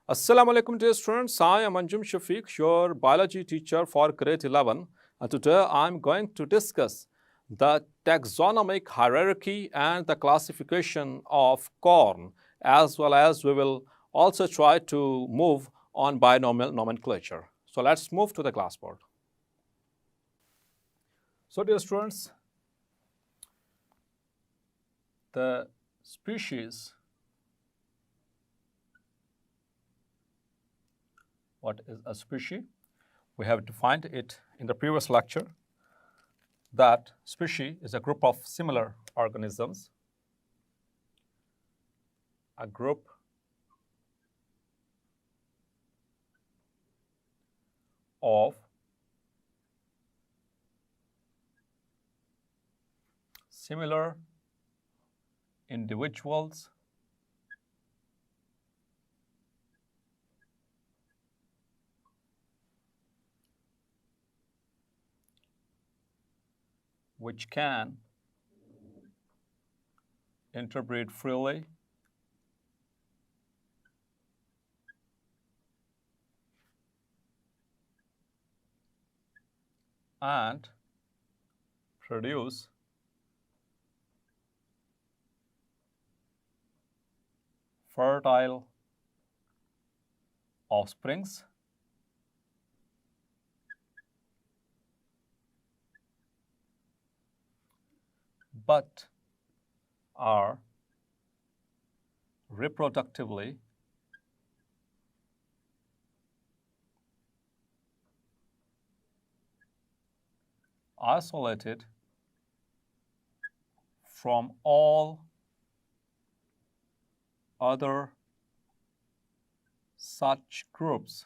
Assalamu alaikum dear students, I am Anjum Shafiq, your biology teacher for grade 11, and today I am going to discuss the taxonomic hierarchy and the classification of corn, as well as we will also try to move on binomial nomenclature. So let's move to the classboard. So dear students, the species, what is a species? We have defined it in the previous lecture that species is a group of similar organisms, a group of similar individuals which can interbreed freely and produce fertile offsprings but are reproductively isolated from all other such groups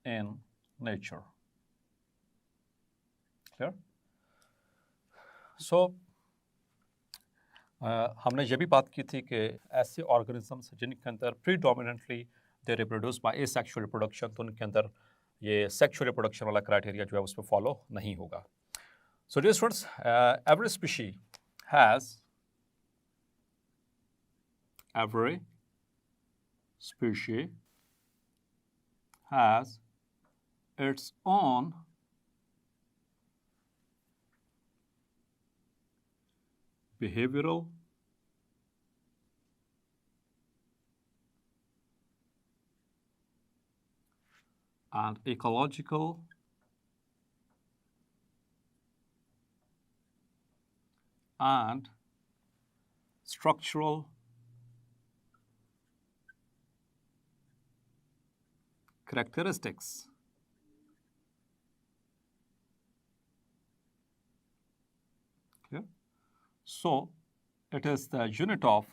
in nature. Clear? So हमने ये भी बात की थी कि ऐसे organisms जिनके अंदर predominantly they reproduce by asexual reproduction, तो उनके अंदर ये सेक्सुअल रिप्रोडक्शन वाला क्राइटेरिया जो है उस पर फॉलो नहीं होगा. So dear students, every species has its own behavioral and ecological and structural characteristics. Clear? So it is the unit of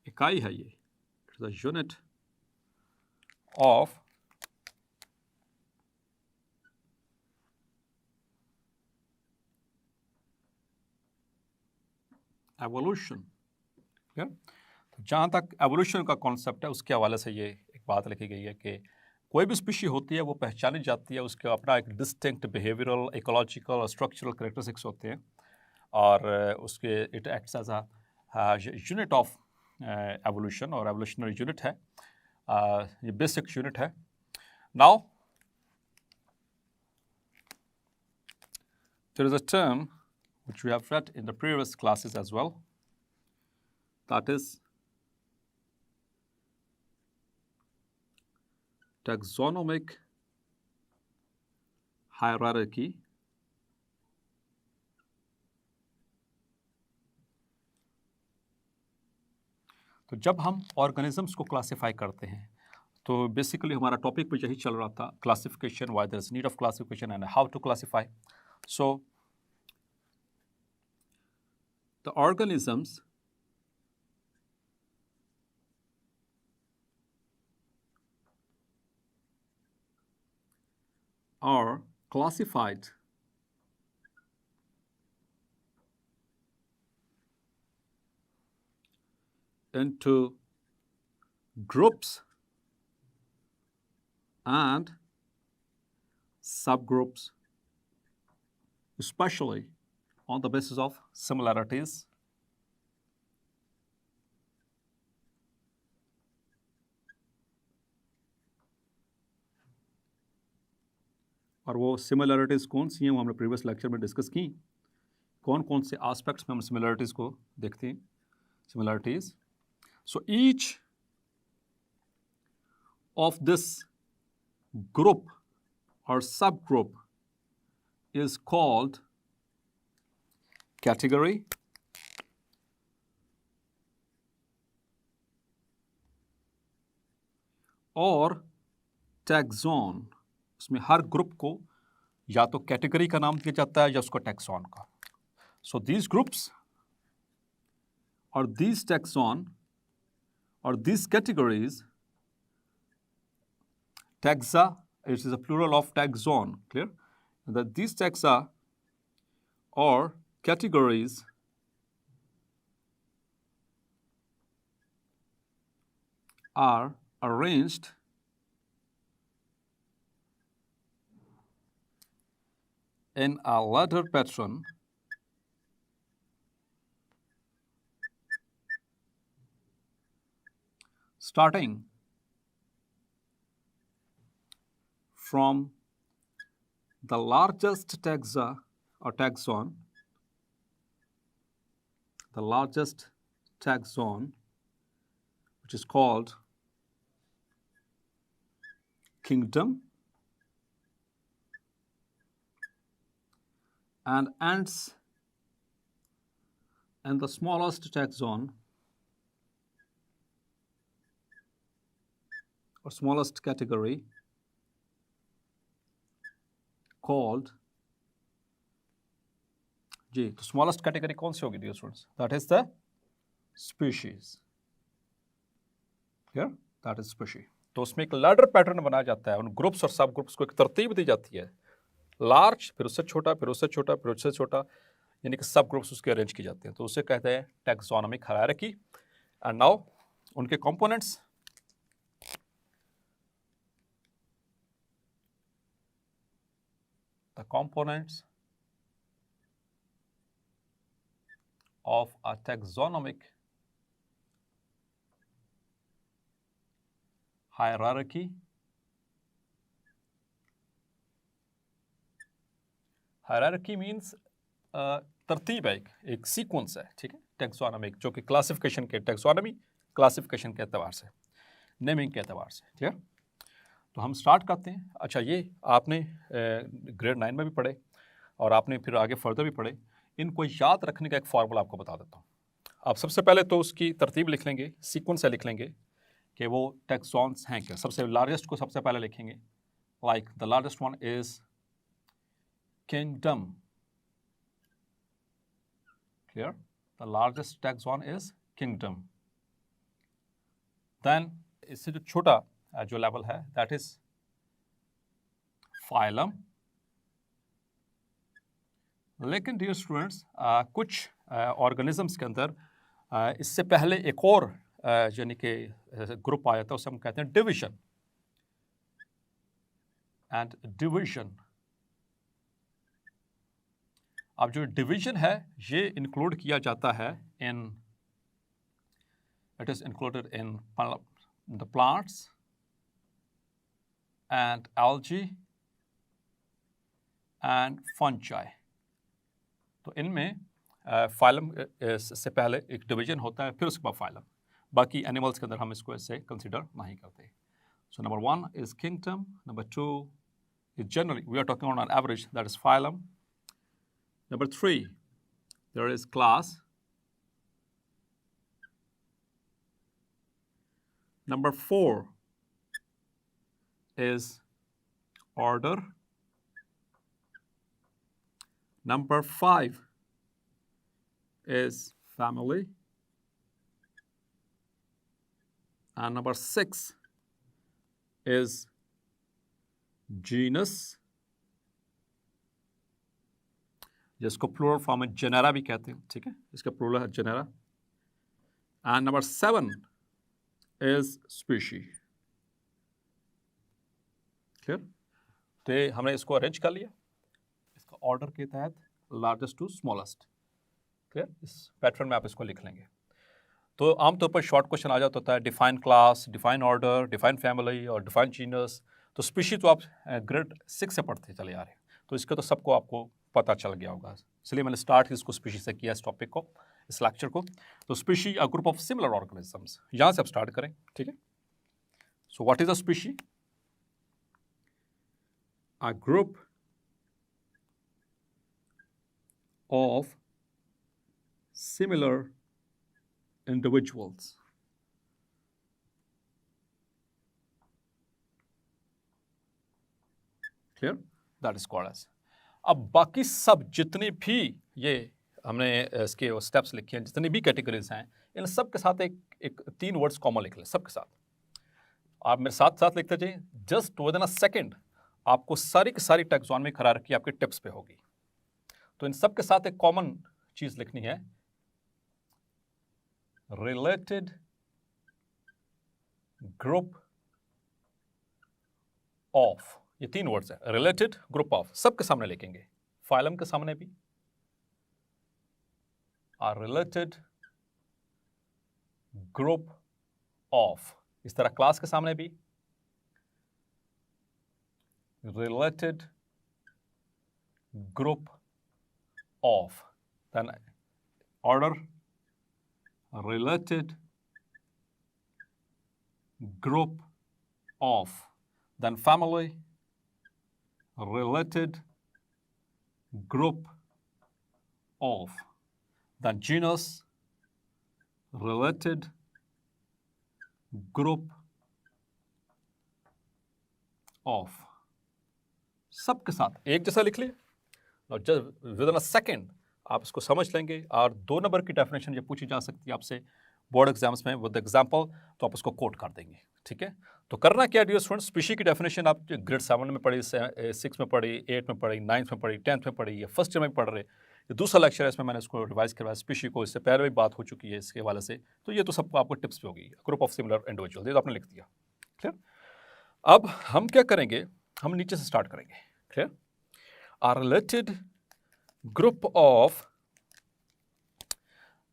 इकाई है ये, it is the unit of evolution. Clear? जहाँ तक एवोल्यूशन का कॉन्सेप्ट है उसके हवाले से ये एक बात लिखी गई है कि कोई भी स्पीशीज होती है वो पहचानी जाती है, उसके अपना एक डिस्टिंक्ट बिहेवियरल, इकोलॉजिकल और स्ट्रक्चरल कैरेक्टरिस्टिक्स होते हैं और उसके it acts as a unit of evolution और एवोल्यूशनरी यूनिट है, ये बेसिक यूनिट है. Now there is a term which we have read in the previous classes as well, that is taxonomic hierarchy. तो जब हम ऑर्गेनिजम्स को classify करते हैं तो बेसिकली हमारा टॉपिक पे यही चल रहा था, classification, why there is need of classification and how to classify. So the organisms are classified into groups and subgroups, especially on the basis of similarities. और वो सिमिलरिटीज़ कौन सी हैं वो हमने प्रीवियस लेक्चर में डिस्कस की. कौन कौन से एस्पेक्ट्स में हम सिमिलरिटीज़ को देखते हैं. Similarities. So each of this group or subgroup is called category और taxon. उसमें हर ग्रुप को या तो कैटेगरी का नाम दिया जाता है या उसको टैक्सॉन का. So these groups or these taxon or these categories, taxa, it is a plural of taxon, clear? That these taxa or categories are arranged in a ladder pattern starting from the largest taxa or taxon, the largest taxon, which is called kingdom, and ends in the smallest taxon or smallest category called जी. तो smallest category कौन सी होगी dear students? That is the species. Clear? That is species. तो उसमें एक ladder pattern बनाया जाता है. उन ग्रुप्स और सब ग्रुप्स को एक तरतीब दी जाती है. लार्ज, फिर उससे छोटा, फिर उससे छोटा, फिर उससे छोटा, यानी कि सब ग्रुप्स उसके अरेंज की जाते हैं. तो उसे कहते हैं टैक्सोनॉमिक हायरार्की. एंड नाउ उनके components. The components of a taxonomic hierarchy means तरतीब है, एक सीक्वेंस है. ठीक है. टैक्सोनॉमिक जो कि क्लासिफिकेशन के, टैक्सोनॉमी क्लासिफिकेशन के एतबार से, नेमिंग के एतबार से. ठीक है. तो हम स्टार्ट करते हैं. अच्छा, ये आपने ग्रेड 9 में भी पढ़े और आपने फिर आगे फर्दर भी पढ़े. इनको याद रखने का एक फार्मूला आपको बता देता हूँ. आप सबसे पहले तो उसकी तरतीब लिख लेंगे, सीक्वेंस से लिख लेंगे कि वो टैक्सॉन्स हैं क्या. सबसे लार्जेस्ट को सबसे पहले लिखेंगे. Like the largest one is kingdom. Clear? The largest taxon is kingdom. Then इससे जो छोटा जो लेवल है दैट इज फाइलम. लेकिन डियर स्टूडेंट्स कुछ ऑर्गेनिजम्स के अंदर इससे पहले एक और यानी कि ग्रुप आया था, उसे हम कहते हैं डिवीजन. एंड डिवीजन, अब जो डिवीजन है ये इंक्लूड किया जाता है in, it is included in the plants and algae and fungi. तो इनमें फाइलम से पहले एक डिवीजन होता है, फिर उसके बाद फाइलम. बाकी एनिमल्स के अंदर हम इसको ऐसे कंसिडर नहीं करते. So number 1 is kingdom. Number 2 is generally we are talking on an average that is phylum. Number 3, there is class. Number 4 is order. Number 5 is family. And number 6 is genus, जिसको plural form में genera भी कहते हैं. ठीक है, इसका plural है genera. And number 7 is species. Clear? तो ये हमने इसको अरेंज कर लिया इसका ऑर्डर के तहत, लार्जेस्ट टू स्मॉलेस्ट। क्लियर? इस पैटर्न में आप इसको लिख लेंगे। तो आमतौर पर शॉर्ट क्वेश्चन आ जाता है define class, define order, define family और डिफाइन जीनस। तो स्पीशीज तो आप ग्रेड 6 से पढ़ते चले आ रहे हैं, तो इसका तो सबको आपको पता चल गया होगा। इसलिए मैंने स्टार्ट इसको स्पीशीज से किया, इस टॉपिक को, इस लेक्चर को। तो species a group of similar organisms, यहाँ से आप स्टार्ट करें। ठीक है? So what is a species? A group of similar individuals. Clear? That is called as. अब बाकी सब जितनी भी ये हमने इसके स्टेप्स लिखे हैं, जितनी भी कैटेगरीज हैं, इन सब के साथ एक 3 वर्ड्स कॉमन लिख लें सबके साथ। आप मेरे साथ साथ लिखते जाइए, just with in a second आपको सारी की सारी टैक्सोनॉमिक हायरार्की आपके टिप्स पे होगी। तो इन सब के साथ एक कॉमन चीज लिखनी है, रिलेटेड ग्रुप ऑफ। ये 3 वर्ड्स है, रिलेटेड ग्रुप ऑफ, सबके सामने लिखेंगे, फाइलम के सामने भी, आ रिलेटेड ग्रुप ऑफ, इस तरह क्लास के सामने भी related group of, then order related group of, then family related group of, then genus related group of। सबके साथ एक जैसा लिख लिए और just with in a second आप इसको समझ लेंगे। और 2 नंबर की डेफिनेशन ये पूछी जा सकती है आपसे बोर्ड एग्जाम्स में विद एग्जांपल, तो आप उसको कोट कर देंगे। ठीक है? तो करना क्या डियर स्टूडेंट्स, स्पीशी की डेफिनेशन आप ग्रेड 7 में पढ़ी, 6 में पढ़ी, 8 में पढ़ी, 9 में पढ़ी, 10th में पढ़ी, या फर्स्ट ईयर में पढ़ रहे। ये दूसरा लेक्चर है, इसमें मैंने इसको रिवाइज करवाया स्पीशी को, इससे पहले भी बात हो चुकी है इसके हवाले से। तो ये तो सबको आपको टिप्स पे होगी, ग्रुप ऑफ सिमिलर इंडिविजुअल, ये तो आपने लिख दिया। क्लियर? अब हम क्या करेंगे, हम नीचे से स्टार्ट करेंगे। Clear? Are related group of,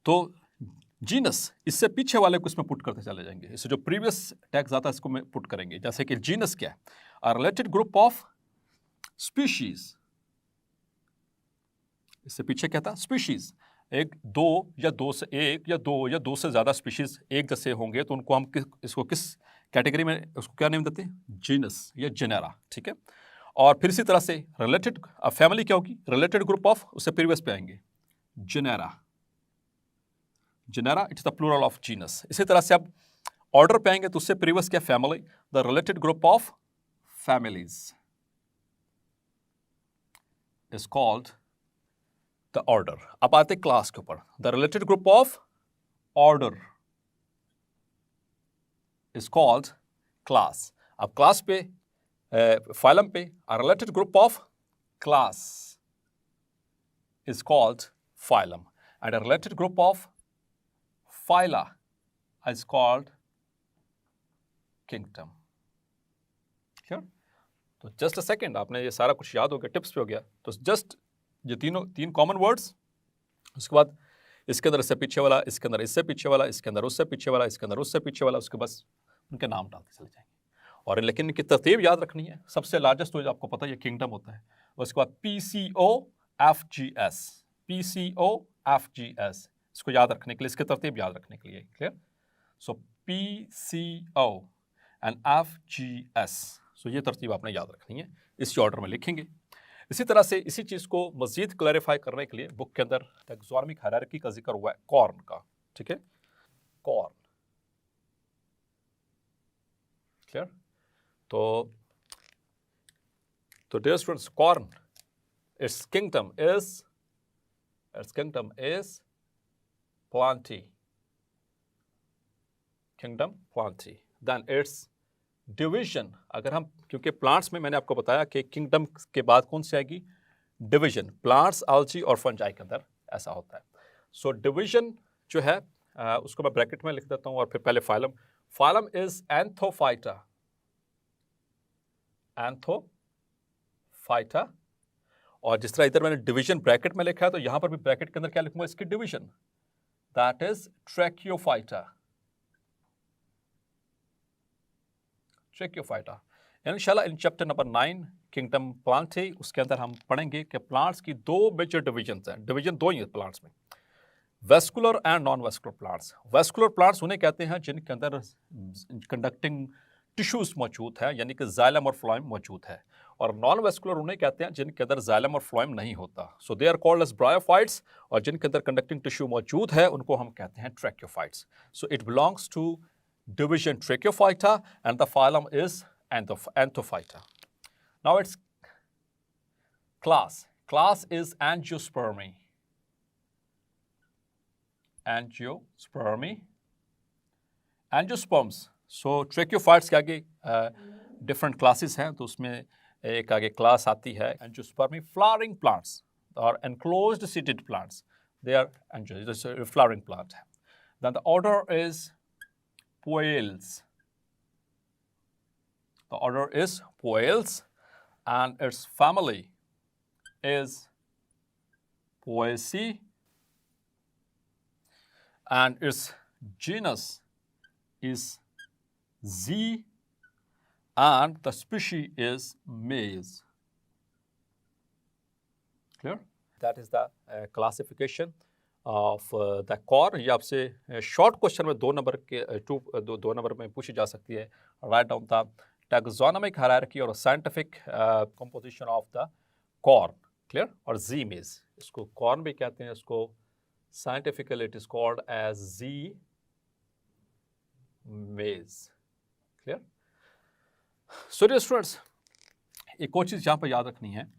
तो जीनस, इससे पीछे वाले को इसमें पुट करते चले जाएंगे, इससे जो प्रीवियस टैग्स आता है इसको में पुट करेंगे। जैसे कि जीनस क्या है, a related group of species, इससे पीछे क्या था, स्पीशीज। एक, दो या दो से एक या दो से ज्यादा स्पीशीज एक जैसे होंगे तो उनको हम इसको किस कैटेगरी में, उसको क्या नेम देते हैं, जीनस या जेनेरा। ठीक है? और फिर इसी तरह से रिलेटेड फैमिली क्या होगी, रिलेटेड ग्रुप ऑफ, उससे प्रीवियस पे आएंगे genera, genera it's the plural of genus. इसी तरह से अब ऑर्डर पे आएंगे तो उससे प्रीवियस क्या, family, the related group of families is called the order. अब आते क्लास के ऊपर, the related group of order is called class. अब क्लास पे, फाइलम पे, a related group of class is called phylum, and a related group of phyla is called kingdom। Clear? तो just a second, आपने ये सारा कुछ याद हो गया, टिप्स पे हो गया। तो जस्ट ये तीन कॉमन वर्ड्स, उसके बाद इसके अंदर इससे पीछे वाला, इसके अंदर इससे पीछे वाला, इसके अंदर उससे पीछे वाला, इसके अंदर उससे पीछे वाला, उसके बस उनके नाम डालते चले जाएंगे। और लेकिन इनकी तरतीब याद रखनी है। सबसे लार्जेस्ट तो आपको पता है किंगडम होता है, उसके बाद PCOFGS, PCOFGS, इसको याद रखने के लिए, इसके तरतीब याद रखने के लिए। Clear? So PCO and FGS, सो ये तरतीब आपने याद रखनी है, इसी ऑर्डर में लिखेंगे। इसी तरह से इसी चीज को मजीद क्लैरिफाई करने के लिए बुक के अंदर टैक्सोनॉमिक हायरार्की का जिक्र हुआ है कॉर्न का। ठीक है? कॉर्न। क्लियर? तो dear students, corn, its kingdom is plantae, kingdom plantae। then its division, अगर हम, क्योंकि प्लांट्स में मैंने आपको बताया कि किंगडम के बाद कौन सी आएगी, डिवीजन। प्लांट्स, आल्जी और फंजाई के अंदर ऐसा होता है। सो डिवीजन जो है उसको मैं ब्रैकेट में लिख देता हूं, और फिर पहले फाइलम। फाइलम इज एंथोफाइटा, एंथोफाइटा, फाइटा, और जिस तरह इधर मैंने डिवीजन ब्रैकेट में लिखा है तो यहां पर भी ब्रैकेट के अंदर क्या लिखूंगा, इसकी डिवीजन, दैट इज ट्रैकियोफाइटा। ट्रैकियोफाइटा इंशाल्लाह in chapter number 9 kingdom plant है, उसके अंदर हम पढ़ेंगे कि प्लांट्स की दो मेजर डिवीजन्स हैं। डिवीजन दो ही है प्लांट्स में, vascular and non vascular plants. Vascular plants उन्हें कहते हैं जिनके अंदर कंडक्टिंग टिश्यूज मौजूद है, यानी कि जाइलम और फ्लोएम मौजूद है, और नॉन वेस्कुलर उन्हें कहते हैं जिनके अंदर जाइलम और फ्लोएम नहीं होता। So they are called as bryophytes, और जिनके अंदर कंडक्टिंग टिश्यू मौजूद है उनको हम कहते हैं tracheophytes. So it belongs to division Tracheophyta, and the phylum is Anthophyta. Now its class. Class is Angiospermy. Angiospermy. Angiosperms. So Tracheophytes के आगे different classes हैं, तो उसमें एक आगे class आती है Angiospermy, flowering plants or enclosed seeded plants. They are a flowering plant. Then the order is Poales. The order is Poales, and its family is Poaceae, and its genus is Z, and the species is maize. Clear? That is the classification of the corn. ये आपसे short question में 2 number के 2 number में पूछी जा सकती है। Write down the taxonomic hierarchy और scientific composition of the corn. Clear? और जी मेज, इसको कॉर्न भी कहते हैं, इसको scientifically it is called as Zea mays. Clear? So dear students, एक और चीज़ यहाँ पर याद रखनी है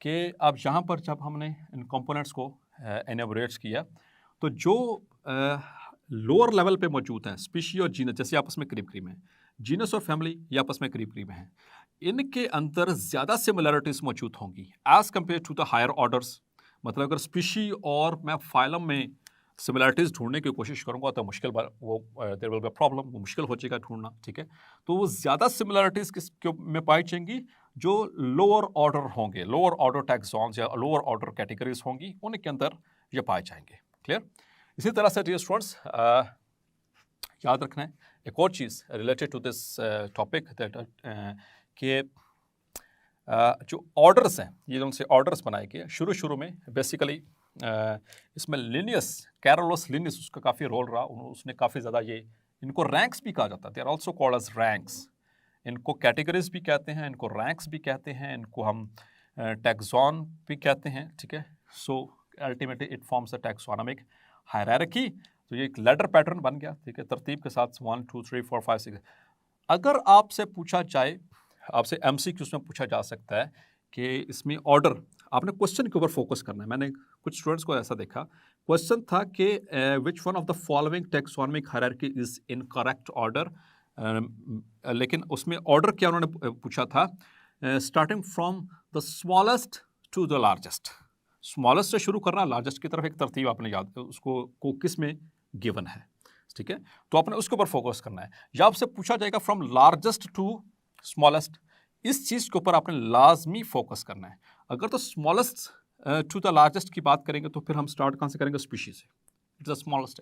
कि अब यहाँ पर जब हमने इन कंपोनेंट्स को एनोबरेट्स किया तो जो लोअर लेवल पे मौजूद हैं स्पीशी और जीनस, जैसे आपस में करीब करीब हैं, जीनस और फैमिली ये आपस में करीब करीब हैं, इनके अंदर ज़्यादा सिमिलरिटीज मौजूद होंगी as compare to the higher orders. मतलब अगर स्पीशी और मैं फाइलम में सिमिलरिटीज ढूंढने की कोशिश करूंगा तो मुश्किल वो देयर विल बी प्रॉब्लम, वो मुश्किल हो जाएगा ढूंढना। ठीक है, तो वो ज़्यादा सिमिलरिटीज किस में पाई जाएंगी जो लोअर ऑर्डर होंगे, लोअर ऑर्डर टैक्सॉन्स या लोअर ऑर्डर कैटेगरीज होंगी, उनके अंदर ये पाए जाएंगे। क्लियर? इसी तरह से डियर स्टूडेंट्स याद रखना है एक और चीज़ related to this topic that कि जो ऑर्डर्स हैं, ये जो उनसे ऑर्डर्स बनाए गए शुरू में बेसिकली इसमें लिनियस, कैरोलस लिनियस उसका काफ़ी रोल रहा। उसने काफ़ी ज़्यादा ये, इनको रैंक्स भी कहा जाता है, they are also called as ranks. इनको कैटेगरीज भी कहते हैं, इनको रैंक्स भी कहते हैं, इनको हम टैक्सॉन भी कहते हैं। ठीक है, so ultimately it forms a taxonomic hierarchy. तो ये एक लेडर पैटर्न बन गया। ठीक है, तरतीब के साथ 1 2 3 4 5 6। अगर आपसे पूछा जाए, आपसे MCQs में पूछा जा सकता है कि इसमें ऑर्डर, आपने क्वेश्चन के ऊपर फोकस करना है। मैंने कुछ स्टूडेंट्स को ऐसा देखा, क्वेश्चन था कि which one of the following taxonomic hierarchy is in correct order, लेकिन उसमें ऑर्डर क्या उन्होंने पूछा था, starting from the smallest to the largest. Smallest से शुरू करना, लार्जेस्ट की तरफ एक तरतीब आपने याद उसको को किस में गिवन है। ठीक है, तो आपने उसके ऊपर फोकस करना है। या आपसे पूछा जाएगा फ्रॉम लार्जेस्ट टू स्मॉलेस्ट, इस चीज़ के ऊपर आपने लाजमी फोकस करना है। अगर तो स्मॉलेस्ट टू द लार्जेस्ट की बात करेंगे तो फिर हम स्टार्ट कहाँ से करेंगे, स्पीशीज से। It's the smallest,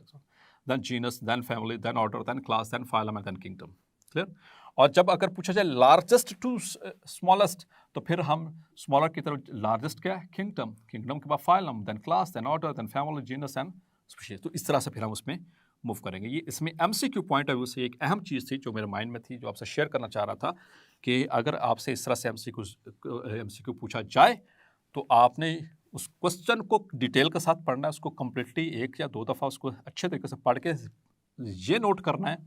then genus, then family, then order, then class, then phylum and then kingdom. Clear? और जब अगर पूछा जाए लार्जेस्ट टू स्मॉलेस्ट तो फिर हम स्मॉलर की तरफ, लार्जेस्ट क्या है, किंगडम, किंगडम के बाद phylum, then class, then order, then family, genus and species. तो इस तरह से फिर हम उसमें मूव करेंगे। ये इसमें MCQ पॉइंट ऑफ व्यू से एक अहम चीज़ थी जो मेरे माइंड में थी, जो आपसे शेयर करना चाह रहा था कि अगर आपसे इस तरह से MCQ पूछा जाए तो आपने उस क्वेश्चन को डिटेल के साथ पढ़ना है, उसको कम्प्लीटली 1 या 2 दफ़ा उसको अच्छे तरीके से पढ़ के ये नोट करना है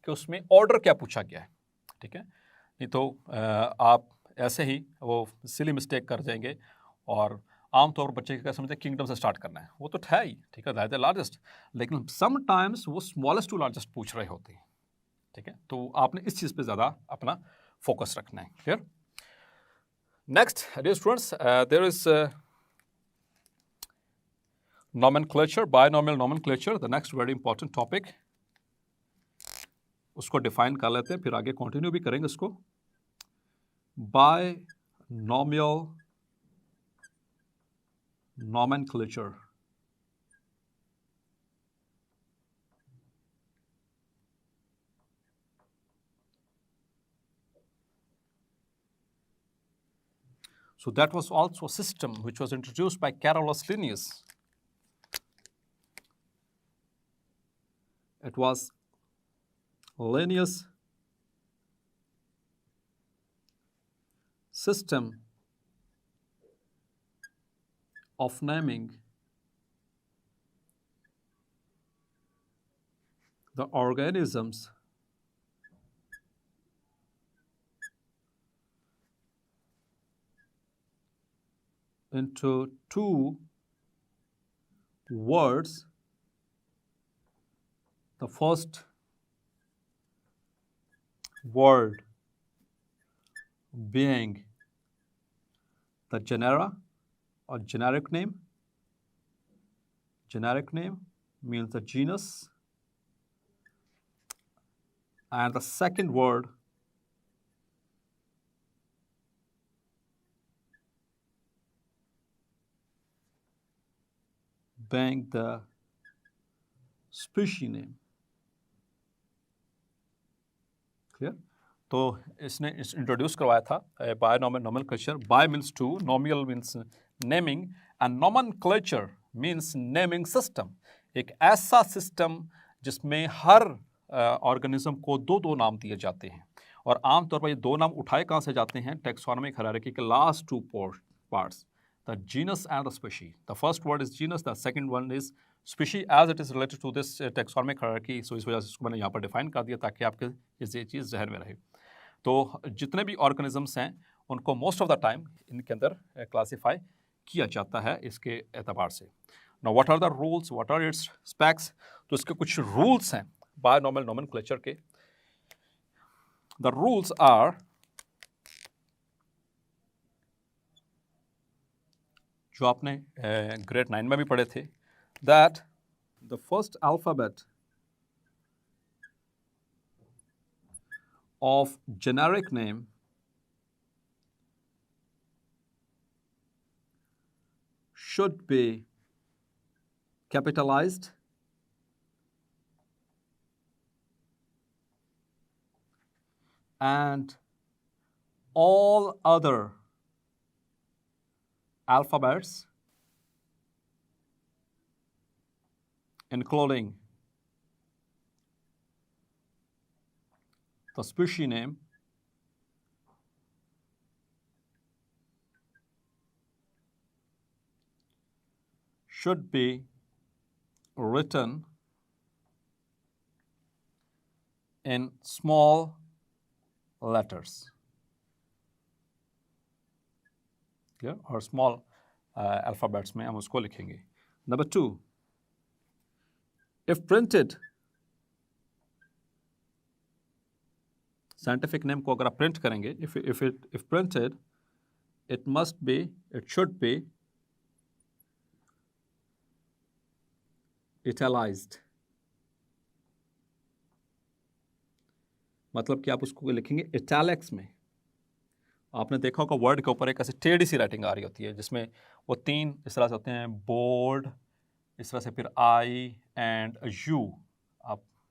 कि उसमें ऑर्डर क्या पूछा गया है। ठीक है, नहीं तो आप ऐसे ही वो सिली मिस्टेक कर जाएंगे। और आमतौर पर बच्चे क्या समझते हैं, किंगडम से स्टार्ट करना है, वो तो है ही, ठीक है, दैट इज लार्जेस्ट, लेकिन समटाइम्स वो स्मॉलेस्ट टू लार्जेस्ट पूछ रहे होते हैं। ठीक है, तो आपने इस चीज़ पे ज़्यादा अपना फोकस रखना है। Clear? Next dear students, there is nomenclature, binomial nomenclature, the next very important topic। उसको डिफाइन कर लेते हैं, फिर आगे कंटिन्यू भी करेंगे इसको। Binomial nomenclature. So that was also a system which was introduced by Carolus Linnaeus. It was Linnaeus' system of naming the organisms into two words. The first word being the genera or generic name. Generic name means the genus. And the second word being the species name. Clear? तो इसने introduce करवाया था bi nomenclature. Bi means two, nomial means naming, and nomenclature means naming system. एक ऐसा system जिसमें हर organism को दो दो नाम दिए जाते हैं, और आमतौर पर ये दो नाम उठाए कहाँ से जाते हैं? टेक्सोनोमिक हायरार्की के last two parts, the genus and the species. The first word is genus, the second one is species as it is related to this taxonomic hierarchy. So इस वजह से इसको मैंने यहाँ पर डिफाइन कर दिया ताकि आपके ये चीज़ जहन में रहे. तो जितने भी ऑर्गेनिजम्स हैं उनको मोस्ट ऑफ द टाइम इनके अंदर क्लासीफाई किया जाता है इसके एतबार से. Now what are the rules, what are its specs? तो इसके कुछ रूल्स हैं बायनॉमिनल नोमेनक्लेचर के. द रूल्स आर, जो आपने ग्रेड 9 में भी पढ़े थे, that the first alphabet of generic name should be capitalized and all other alphabets, including the species name, should be written in small letters. Clear? और small alphabets में हम उसको लिखेंगे. Number 2, if printed, scientific name को अगर आप print करेंगे, if printed, it should be italicized. मतलब कि आप उसको लिखेंगे इटैलिक्स में. आपने देखा होगा वर्ड के ऊपर एक ऐसी टेढ़ी सी राइटिंग आ रही होती है जिसमें वो तीन इस तरह से होते हैं, बोल्ड, इस तरह से फिर आई एंड यू.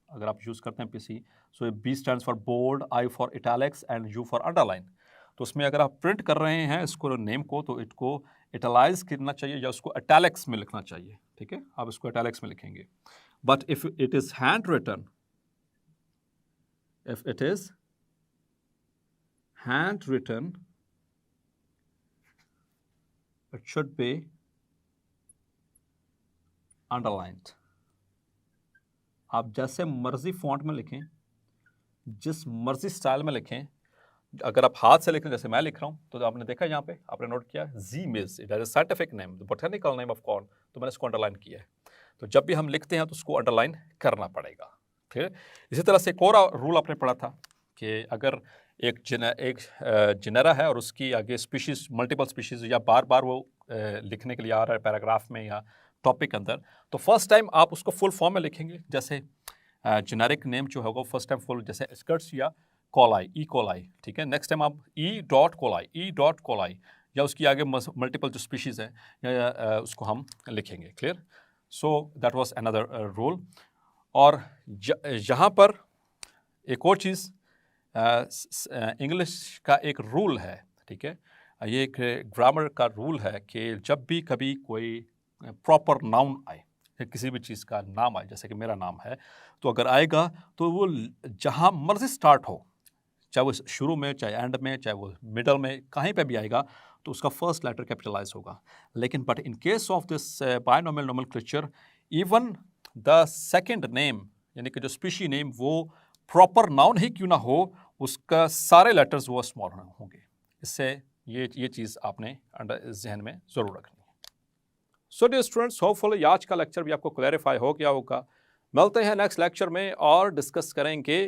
अगर आप यूज़ करते हैं PC, so B stands for bold, I for italics and U for underline. तो उसमें अगर आप प्रिंट कर रहे हैं इसको नेम को, तो इसको इटैलाइज करना चाहिए या उसको इटैलिक्स में लिखना चाहिए. ठीक है, आप इसको इटैलिक्स में लिखेंगे. But if it is handwritten, if it is handwritten, it should be underlined. आप जैसे मर्जी फॉन्ट में लिखें, जिस मर्जी स्टाइल में लिखें. अगर आप हाथ से लिखें जैसे मैं लिख रहा हूँ, तो आपने देखा यहाँ पे, आपने नोट किया Zea mays, it is scientific name, botanical name of corn, तो मैंने इसको अंडरलाइन किया है. तो जब भी हम लिखते हैं तो उसको अंडरलाइन करना पड़ेगा. ठीक है. इसी तरह से एक और रूल आपने पढ़ा था कि अगर एक जेनेरा है और उसकी आगे स्पीशीज, मल्टीपल स्पीशीज, या बार बार वो लिखने के लिए आ रहा है पैराग्राफ में या टॉपिक के अंदर, तो फर्स्ट टाइम आप उसको फुल फॉर्म में लिखेंगे. जैसे जेनेरिक नेम जो होगा फर्स्ट टाइम फुल, जैसे स्कर्ट्स या कोलाई, ई कोलाई. ठीक है. नेक्स्ट टाइम आप ई डॉट कोलाई, या उसकी आगे मल्टीपल जो स्पीशीज़ हैं उसको हम लिखेंगे। Clear? So that was another rule. और यहाँ पर एक और चीज़, इंग्लिश का एक रूल है, ठीक है, ये एक ग्रामर का रूल है कि जब भी कभी कोई प्रॉपर नाउन आए, किसी भी चीज़ का नाम आए, जैसे कि मेरा नाम है, तो अगर आएगा तो वो जहाँ मर्जी स्टार्ट हो, चाहे वो शुरू में, चाहे एंड में, चाहे वो मिडल में, कहीं पे भी आएगा तो उसका फर्स्ट लेटर कैपिटलाइज होगा। लेकिन but in case of this binomial nomenclature, even the second name यानी कि जो स्पीशी नेम वो प्रॉपर नाउन ही क्यों ना हो, उसका सारे लेटर्स वो स्मॉल होंगे। इससे ये चीज़ आपने जहन में ज़रूर रखनी है। सो डियर स्टूडेंट्स, होपफुली आज का लेक्चर भी आपको क्लैरिफाई हो गया होगा। मिलते हैं नेक्स्ट लेक्चर में और डिस्कस करेंगे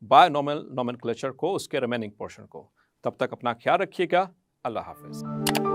बायनॉमियल नोमेनक्लेचर को, उसके रिमेनिंग पोर्शन को। तब तक अपना ख्याल रखिएगा। अल्लाह हाफिज़।